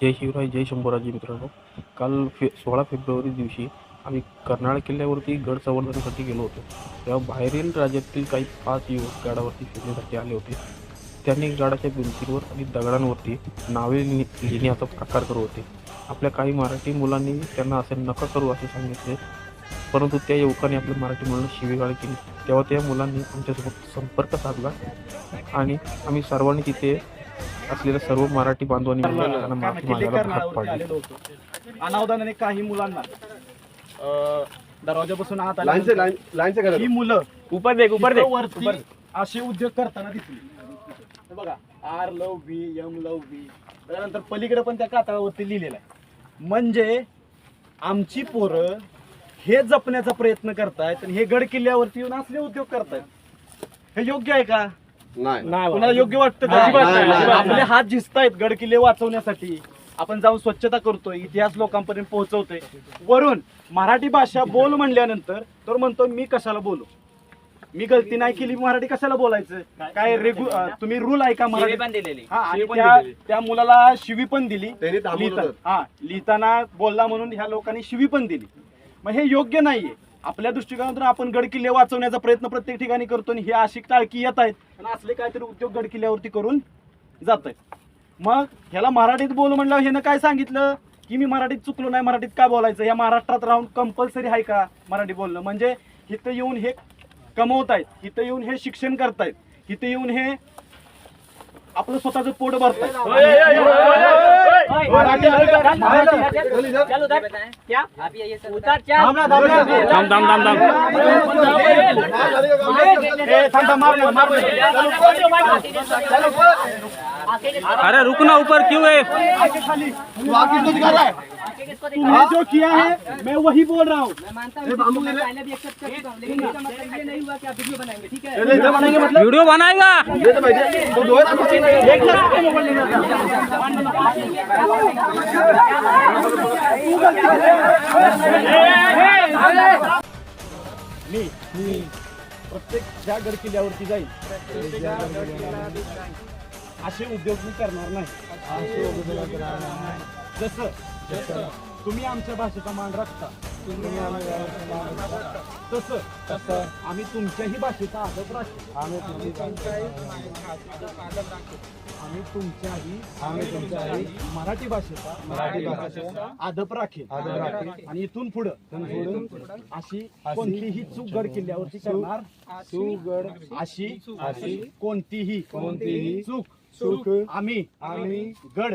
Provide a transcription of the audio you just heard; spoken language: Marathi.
जय शिवराय, जय शंभूराजे. मित्रांनो, काल 16 फेब्रुवारी दिवशी आम्ही कर्नाळ किल्ल्यावरती गड संवर्धनासाठी गेलो होतो. तेव्हा बाहेरील राज्यातील काही 5 युवक गडावरती फिरण्यासाठी आले होते. त्यांनी गडाच्या भिंतींवर आणि दगडांवरती नावे लिहिण्याचा प्रकार करत होते. आपल्या काही मराठी मुलांनी त्यांना असे नका करू असे सांगितले, परंतु त्या युवकांनी आपल्या मराठी मुलांना शिवीगाळ केली. तेव्हा त्या मुलांनी आमच्यासोबत संपर्क साधला आणि आम्ही सर्वांनी तिथे असलेल्या सर्व मराठी बांधवांनी मिळून त्यांना माफी मागायला भाग पाडले. अनावधानाने काही मुलांना दरवाजापासून आत आले ही मुलं वरती असे उद्योग करताना दिसली. हे बघा, आर लव व्ही, एम लव व्ही. त्यानंतर पलीकडे पण त्या कातळावरती लिहिलेलं आहे. म्हणजे आमची पोरं हे जपण्याचा प्रयत्न करतायत आणि हे गड किल्ल्यावरती येऊन असले उद्योग करतायत. हे योग्य आहे का? नाही. कोणाला योग्य वाटतं का? आपले हात झिजतायत गड किल्ले वाचवण्यासाठी. आपण जाऊन स्वच्छता करतोय, इतिहास लोकांपर्यंत पोहोचवतोय. वरून मराठी भाषा बोल म्हणल्यानंतर तर म्हणतो मी कशाला बोलू, मी गलती नाही केली, मराठी कशाला बोलायचं? काय तुम्ही रूल आहे का मराठी? त्या मुलाला शिवी पण दिली, लिहिताना बोलला म्हणून ह्या लोकांनी शिवी पण दिली. मग हे योग्य नाहीये. आपल्या दृष्टिकोनातून आपण गड किल्ले वाचवण्याचा प्रयत्न प्रत्येक ठिकाणी करतो आणि हे अशी टाळकी येत आहेत आणि असले काहीतरी उद्योग गड किल्ल्यावरती करून जात आहेत. मग ह्याला मराठीत बोल म्हणलं, ह्यानं काय सांगितलं की मी मराठीत चुकलो नाही, मराठीत काय बोलायचं? या महाराष्ट्रात राहून कंपल्सरी आहे का मराठी बोलणं? म्हणजे इथं येऊन हे कमवतायत, इथं येऊन हे शिक्षण करतायत, इथं येऊन हे आपलं स्वतःचं पोट भरतायत. अरे रुकना, ऊपर क्यों है? तुमने जो किया है मैं वही बोल रहा हूँ. वीडियो बनाएगा. मी प्रत्येक ज्या गड किल्ल्यावरती जाईल असे उद्योग मी करणार नाही. जसं तुम्ही आमच्या भाषेचा मान राखता तसं आम्ही तुमच्याही भाषेचा आदर राखतो. आम्ही तुमच्याही मराठी भाषेचा आदर राखेल आणि इथून पुढं अशी कोणतीही चूक गड किल्ल्यावरती करणार अशी कोणतीही चूक आम्ही गड